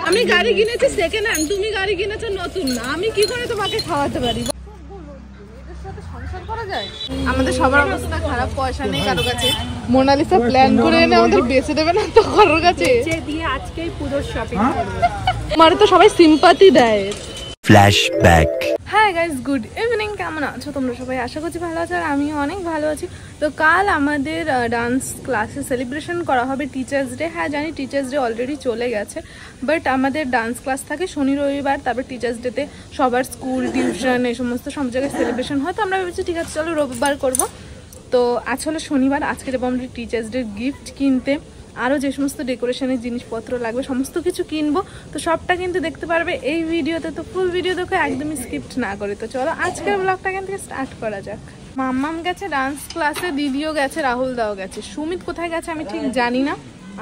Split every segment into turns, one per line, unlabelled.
আমি গাড়ি কিনেছি সেকেন্ড হ্যান্ড, তুমি গাড়ি কিনেছো নতুন না, আমি কি করে তোমাকে খাওয়াতে পারি? আমাদের সবার অবস্থা খারাপ, পয়সা নেই কারো কাছে। মোনালিসা প্ল্যান করে এনে আমাদের বেঁচে দেবে না তো কারোর কাছে। আজকেই পুজোর শপিং করব। আমার তো সবাই সিম্পাথি দেয়।
Flashback.
Hi guys, good evening. কেমন আছো তোমরা সবাই? আশা করছি ভালো আছো, আর আমিও অনেক ভালো আছি। তো কাল আমাদের ডান্স ক্লাসে সেলিব্রেশন করা হবে টিচার্স ডে। হ্যাঁ জানি টিচার্স ডে অলরেডি চলে গেছে, বাট আমাদের ডান্স ক্লাস থাকে শনি রবিবার। তারপর টিচার্স ডেতে সবার স্কুল টিউশন এই সমস্ত সব জায়গায় সেলিব্রেশন হয়। তো আমরা ভেবেছি ঠিক আছে চলো রবিবার করব। তো আসলে শনিবার, আজকে যাবো আমরা টিচার্স ডে গিফট কিনতে, আরও যে সমস্ত ডেকোরেশনের জিনিসপত্র লাগবে সমস্ত কিছু কিনবো। তো সবটা কিন্তু দেখতে পারবে এই ভিডিওতে। তো ফুল ভিডিও দেখো একদমই স্কিপ্ট না করে। তো চলো আজকের ব্লগটা এখান থেকে স্টার্ট করা যাক। মাম্মাম গেছে ডান্স ক্লাসে, দিদিও গেছে, রাহুল দাও গেছে, সুমিত কোথায় গেছে আমি ঠিক জানি না।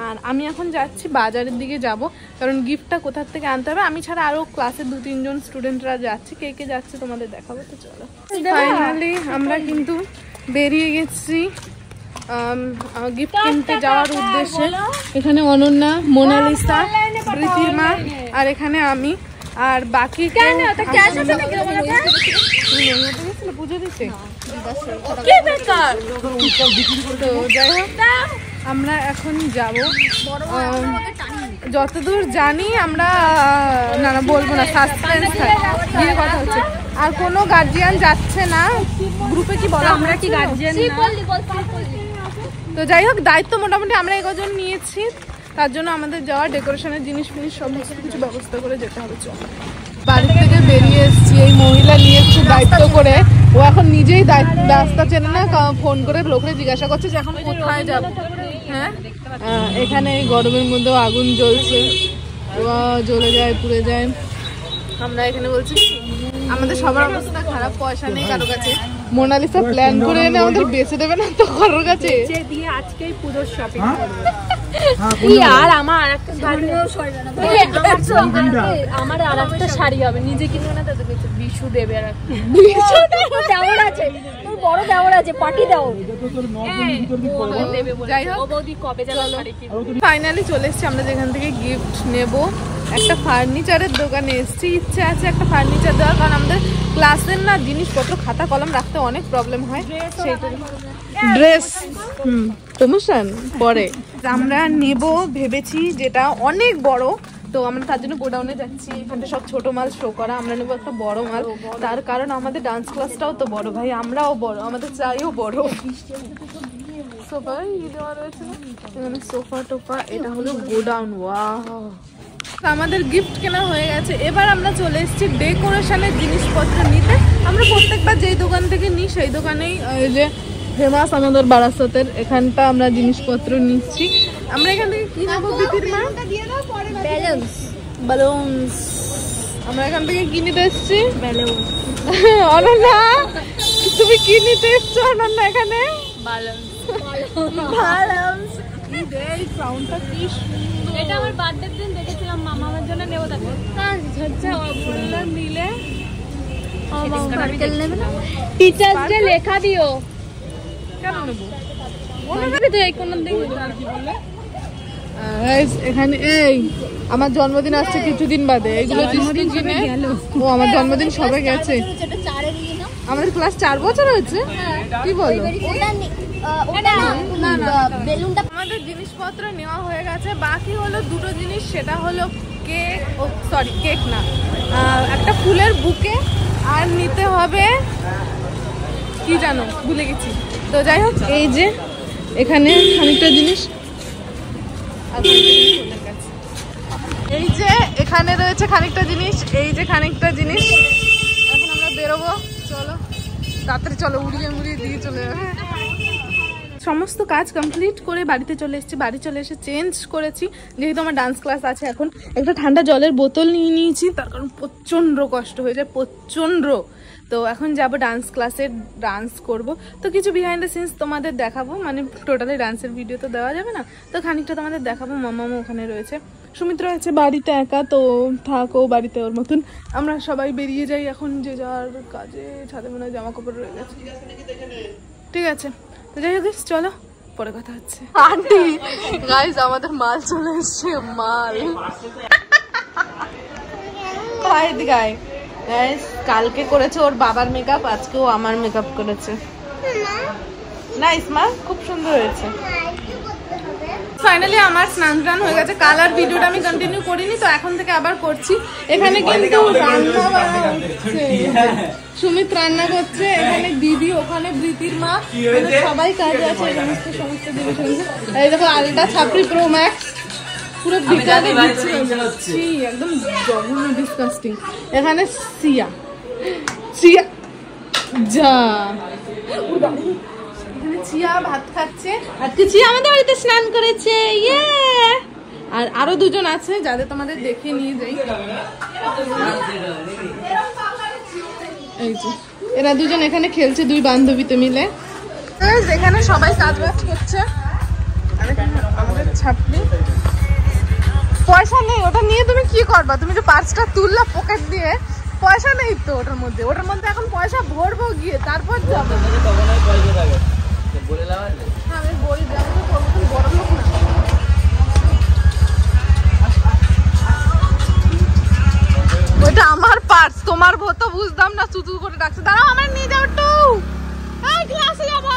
আর আমি এখন যাচ্ছি বাজারের দিকে যাব, কারণ গিফটটা কোথার থেকে আনতে হবে। আমি ছাড়া আরও ক্লাসের 2-3 জন স্টুডেন্টরা যাচ্ছে, কে কে যাচ্ছে তোমাদের দেখাবো। তো চলো ফাইনালি আমরা কিন্তু বেরিয়ে গেছি গিফট কিনতে যাওয়ার উদ্দেশ্যে। এখানে অনন্যা, মোনালিসা, প্রীতিমা, আর এখানে আমি, আর বাকি পুজো দিতে। তো যাই হোক আমরা এখন যাব, যতদূর জানি আমরা না বলবো না, সাসপেন্স দিয়ে কথা হচ্ছে। আর কোনো গার্জিয়ান যাচ্ছে না গ্রুপে, কি বলো আমরা কি গার্জিয়ান? তো যাই হোক দায়িত্ব মোটামুটি আমরা একজন নিয়েছি, তার জন্য আমাদের যাওয়া ডেকোরেশনের জিনিস ফিনিস সমস্ত কিছু ব্যবস্থা করে যেতে হবে। চলো বাড়ি থেকে বেরিয়ে এসেছি, এই মহিলা নিয়ে একটু দায়িত্ব করে। ও এখন নিজেই রাস্তা চেনে না, ফোন করে লোকরে জিজ্ঞাসা করছে যে এখন কোথায় যাব। হ্যাঁ এখানে গরমের মধ্যেও আগুন জ্বলছে, জ্বলে যায় পুড়ে যায়। আমরা এখানে বলছি আমাদের সবার অবস্থা খারাপ, পয়সা নেই কারো কাছে। মোনালিসা প্ল্যান করে এনে আমাদের বেঁচে দেবে না তো কারোর কাছে। আজকেই পুজোর শপিং করবো। আর আমার আরেকটা শাড়ি হবে, নিজে কিনবো না, তাদের বিশু দেবে। আর দেওয়ার আছে, তোর বড় দেওয়ার আছে, পার্টি দাও। যাই হোক কবে ফাইনালি চলে এসেছি আমরা যেখান থেকে গিফট নেব। একটা ফার্নিচারের দোকানে এসেছি, ইচ্ছে আছে একটা ফার্নিচার দেওয়ার, কারণ আমাদের ক্লাসের না জিনিসপত্র খাতা কলম রাখতে অনেক প্রবলেম হয়। সেইটা ড্রেস প্রমোশন পরে আমরা নেব ভেবেছি, যেটা অনেক বড়। তো আমরা তার জন্য গোডাউনে যাচ্ছি, এখানে সব ছোট মাল শো করা। আমরা নেবো একটা বড় মাল, তার কারণ আমাদের ডান্স ক্লাসটাও তো বড় ভাই, আমরাও বড়, আমাদের চাইও বড়। সোফা দেওয়া রয়েছে এখানে, সোফা টোফা। এটা হলো গোডাউন। ওয়াও, আমাদের গিফট কেনা হয়ে গেছে। এবার আমরা চলে এসেছি ডেকোরেশনের জিনিসপত্র নিতে। আমরা প্রত্যেকবার যেই দোকান থেকে নিই সেই দোকানেই, যে ফেমাস আমাদের বারাসাতের, এখানটা আমরা জিনিসপত্র নিচ্ছি। আমরা এখান থেকে কি নেবো প্রীতিমা? বালুনস। আমরা এখান থেকে কি নিতে এসেছি? অনন্যা তুমি কি নিতে এসছো? অনন্যা এখানে এটা আমার বার্থডের দিন দেখেছিলাম, মামা আমার জন্য নেবো। তাকে নিলে টিচার্স ডে লেখা দিও। কেন নেবো? এখানে এই আমার জন্মদিন আসছে কিছুদিন বাদে, এইগুলো কিনে। ও আমার জন্মদিন সবাই গেছে। আমাদের ক্লাস 4 বছর হয়েছে, কি বলো? আমাদের জিনিসপত্র নেওয়া হয়ে গেছে, বাকি হলো দুটো জিনিস। সেটা হলো কেক, সরি কেক না, একটা ফুলের বুকে, আর নিতে হবে কি জানো ভুলে গেছি। তো যাই হোক এই যে এখানে খানিকটা জিনিস, এই যে এখানে রয়েছে খানিকটা জিনিস, এই যে খানিকটা জিনিস। এখন আমরা বেরোবো, চলো তাড়াতাড়ি চলো, উড়িয়ে মুড়িয়ে দিয়ে চলে যাবে। সমস্ত কাজ কমপ্লিট করে বাড়িতে চলে এসেছি। বাড়ি চলে এসে চেঞ্জ করেছি, যেহেতু আমার ডান্স ক্লাস আছে। এখন একটা ঠান্ডা জলের বোতল নিয়ে নিয়েছি, তার কারণ প্রচণ্ড কষ্ট হয়ে যায়, প্রচণ্ড। তো এখন যাব ডান্স ক্লাসে, ডান্স করব। তো কিছু বিহাইন্ড দ্য সিনস তোমাদের দেখাবো, মানে টোটালি ডান্সের ভিডিও তো দেওয়া যাবে না, তো খানিকটা তোমাদের দেখাবো। মামামও ওখানে রয়েছে, সুমিত্রা আছে বাড়িতে একা, তো থাকো বাড়িতে ওর মতন। আমরা সবাই বেরিয়ে যাই এখন যে যার কাজে। ছাদে মনে হয় জামা কাপড় রয়ে গেছে। ঠিক আছে, তো যাই হোক চলো পরে কথা হচ্ছে। আন্টি গাইস আমাদের মাল চলে এসছে, মাল গাইস কালকে করেছে ওর বাবার মেকআপ, আজকেও আমার মেকআপ করেছে। নাইস মা, খুব সুন্দর হয়েছে। ফাইনালি আমার স্নান টান হয়ে গেছে। কাল আর ভিডিওটা আমি কন্টিনিউ করিনি, তো এখন থেকে আবার করছি। এখানে কিন্তু রান্না বান্না হচ্ছে, সুমিত রান্না করছে, এখানে দিদি, ওখানে প্রীতির মা, সবাই কাজে আছে। সমস্ত দিদি শুনছে। এই দেখো আলটা ছাপড়ি প্রো ম্যাক্স পুরো বিকালে দিচ্ছি, একদম জঘন্য ডিসকাস্টিং। এখানে সিয়া যা, এখানে চিয়া ভাত খাচ্ছে। আজকে চিয়া আমাদের বাড়িতে স্নান করেছে, ইয়ে। আর আরো দুজন আছে যাদের তোমাদের দেখিয়ে নিয়ে যাই। এই যে এরা দুজন এখানে খেলছে, দুই বান্ধবীতে মিলে। এখানে সবাই কাজ বাজ করছে। আমাদের ছাপলি পয়সা নেই, ওটা নিয়ে তুমি কি করবা? তুমি যে পার্সটা তুললা পকেট দিয়ে, পয়সা নেই তো ওটার মধ্যে। এখন পয়সা ভরবো গিয়ে, তারপর যাবো। আমি বলি বড় লোক না। ওইটা আমার পার্স, তোমার তো বুঝতাম না, চুচু করে ডাকছে। দাঁড়াও আমার নিয়ে যাও একটু, ক্লাসে যাবো।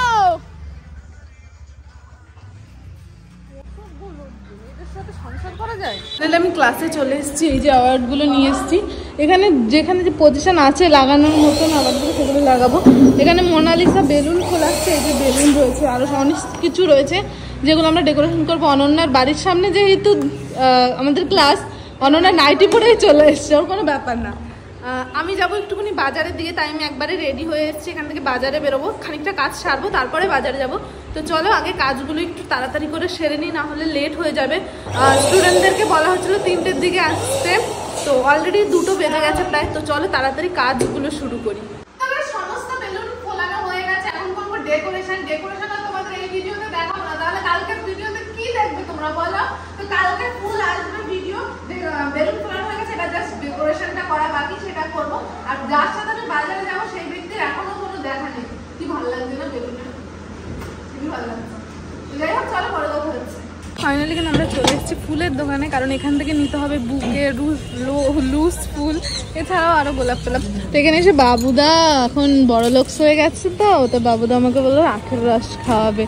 আমি ক্লাসে চলে এসেছি, এই যে অ্যাওয়ার্ড গুলো নিয়ে এসেছি। এখানে যেখানে যে পজিশন আছে লাগানোর মতন অ্যাওয়ার্ডগুলো সেগুলো লাগাবো। এখানে মোনালিসা বেলুন খোলাচ্ছে, এই যে বেলুন রয়েছে, আরো অনেক কিছু রয়েছে যেগুলো আমরা ডেকোরেশন করবো। অনন্যার বাড়ির সামনে যেহেতু আমাদের ক্লাস, অনন্যা নাইটি পরেই চলে এসছে, ওর কোনো ব্যাপার না। আমি যাবো একটুখানি বাজারের দিকে, তাই আমি একবারে রেডি হয়ে এসেছি। এখান থেকে বাজারে বেরোবো, খানিকটা কাজ সারবো, তারপরে বাজারে যাব। তো চলো আগে কাজগুলো একটু তাড়াতাড়ি করে সেরে নিই, না হলে লেট হয়ে যাবে। স্টুডেন্টদেরকে বলা হচ্ছিল 3টের দিকে আসতে, তো অলরেডি 2টো বেজে গেছে প্রায়। তো চলো তাড়াতাড়ি কাজগুলো শুরু করি। সমস্ত বেলুন ফোলানো হয়ে গেছে, এখন করবো ডেকোরেশন। তোমাদের এই ভিডিওতে দেখাবো না, তাহলে কালকের ভিডিওতে কি দেখবে তোমরা বলো? তো কালকে ফুল আসবে ভিডিও, বেলুন ফোলানো হয়ে গেছে, এটা জাস্ট ডেকোরেশনটা করা বাকি, সেটা করবো। আর যার সাথে আমি বাজারে যাবো সেই ব্যক্তির এখনো কোনো দেখা নেই। কি ভালো লাগছে না বেলুনটা, খুবই ভালো লাগছে। যাই হোক চলো বড় কথা হচ্ছে। ফাইনালি কিন্তু আমরা চলে এসেছি ফুলের দোকানে, কারণ এখান থেকে নিতে হবে বুকে, লুজ ফুল, এছাড়াও আরো গোলাপ টোলাপ। তো এখানে এসে বাবুদা এখন বড় লোক হয়ে গেছে, তো বাবুদা আমাকে বললো আখের রস খাওয়াবে।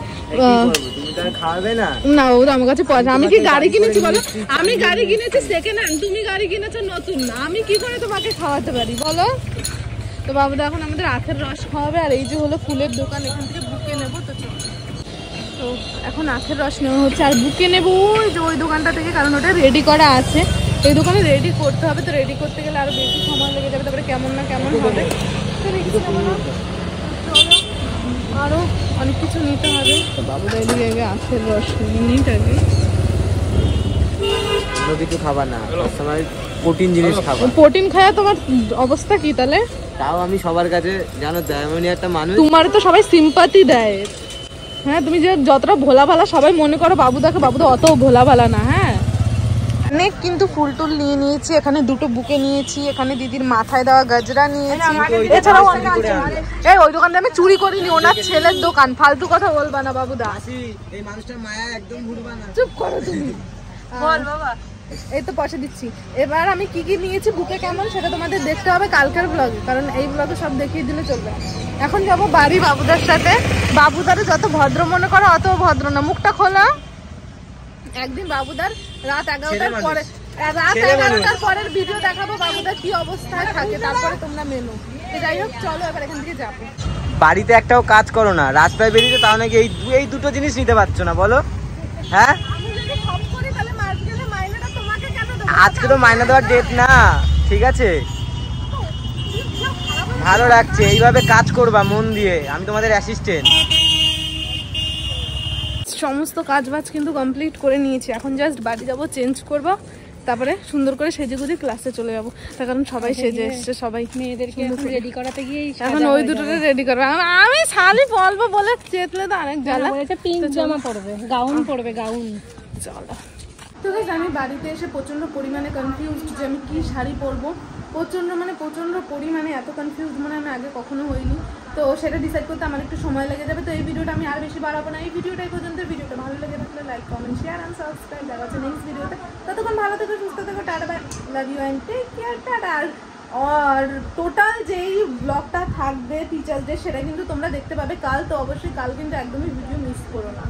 না ও তো আমার কাছে পয়সা, আমি কি গাড়ি কিনেছি বলো? আমি গাড়ি কিনেছি সেকেন্ড হ্যান্ড, তুমি গাড়ি কিনেছো নতুন, না আমি কি করে তোমাকে খাওয়াতে পারি বলো? তো বাবুদা এখন আমাদের আখের রস খাওয়াবে। আর এই যে হলো ফুলের দোকান, এখান থেকে বুকে নেবো। তো এখন আখের রস নেওয়া হচ্ছে, আর বুকে নেবো ওই যে ওই দোকানটা থেকে, কারণ ওটা রেডি করা আছে। এই দোকানে রেডি করতে হবে, তো রেডি করতে গেলে আরো বেশি সময় লেগে যাবে, তারপরে কেমন না কেমন হবে। আরো অনেক কিছু নিতে হবে। তো বাবুদা এদিকে আগে আখের রস নিতে হবে।
কিছু খাবার না, সময় প্রোটিন জিনিস খাবো।
প্রোটিন খাওয়া তোমার অবস্থা কি তাহলে?
তাও আমি সবার কাছে জানো এমনই একটা মানুষ,
তোমার তো সবাই সিম্পাতি দেয়। হ্যাঁ তুমি যে যতটা ভোলা ভালা সবাই মনে করো বাবুদাকে, বাবুদা অত ভোলা ভালা না। হ্যাঁ অনেক কিন্তু ফুল টুল নিয়ে নিয়েছি, এখানে 2টো বুকে নিয়েছি, এখানে দিদির মাথায় দেওয়া গজরা নিয়েছি, এছাড়াও অনেক আছে। এই ওই দোকান থেকে আমি চুরি করিনি, ওনার ছেলের দোকান, ফালতু কথা বলবা না বাবুদা।
এই মানুষটার মায়া একদম ভুলবা না,
চুপ করো তুমি। বল বাবা। এই তো পয়সা দিচ্ছি। এবার আমি কি কি নিয়েছি বুকে কেমন সেটা তোমাদের দেখতে হবে কালকের ব্লগে, কারণ এই ব্লগে সব দেখিয়ে দিলে চলবে। এখন যাবো বাড়ি বাবুদার সাথে। বাবুদারে যত ভদ্র মনে করো অত ভদ্র না, মুখটা খোলা। একদিন বাবুদার রাত 11টার পরে, রাত 11টার পরের ভিডিও দেখাবো বাবুদার কি অবস্থায় থাকে, তারপরে তোমরা মেনো। যাই হোক চলো এবার এখান থেকে যাবো।
বাড়িতে একটাও কাজ করো না, রাস্তায় বেরিয়েছো তাও নাকি এই 2টো জিনিস নিতে পারছো না বলো? হ্যাঁ আজকে তো মাইনা দেওয়ার ডেট না, ঠিক আছে? ভালো লাগছে, এইভাবে কাজ করবা মন দিয়ে, আমি তোমাদের অ্যাসিস্ট্যান্ট।
সমস্ত কাজ বাজ কিন্তু কমপ্লিট করে নিয়েছি, এখন জাস্ট বাড়ি যাবো, চেঞ্জ করবো, তারপরে সুন্দর করে সেজে গুজে ক্লাসে চলে যাবো। তার কারণ সবাই সেজে এসছে, সবাই মেয়েদেরকে রেডি করাতে গিয়ে এখন ওই দুটোকে রেডি করবে। আমি শাড়ি বলবো বলে চেতলে তো অনেক জ্বালা। পিঙ্ক জামা পরবে, গাউন পরবে, গাউন। চলো তো গাইস, আমি বাড়িতে এসে প্রচন্ড পরিমাণে কনফিউজড যে আমি কি শাড়ি পরবো। প্রচন্ড পরিমাণে এত কনফিউজড মানে আমি আগে কখনো হইনি। তো সেটা ডিসাইড করতে আমার একটু সময় লেগে যাবে। তো এই ভিডিওটা আমি আর বেশি বাড়াবো না, এই ভিডিওটাই পর্যন্ত। ভিডিওটা ভালো লেগে থাকলে like comment share and subscribe. দেখা হচ্ছে নেক্সট ভিডিওতে। ততক্ষণ ভালো থেকো, সুস্থ থেকো, tata bye, love you and take care, tata. আর টোটাল যেই ব্লগটা থাকবে টিচার্স ডে সেটা কিন্তু তোমরা দেখতে পাবে কাল। তো অবশ্যই কাল কিন্তু একদমই ভিডিও মিস করো না।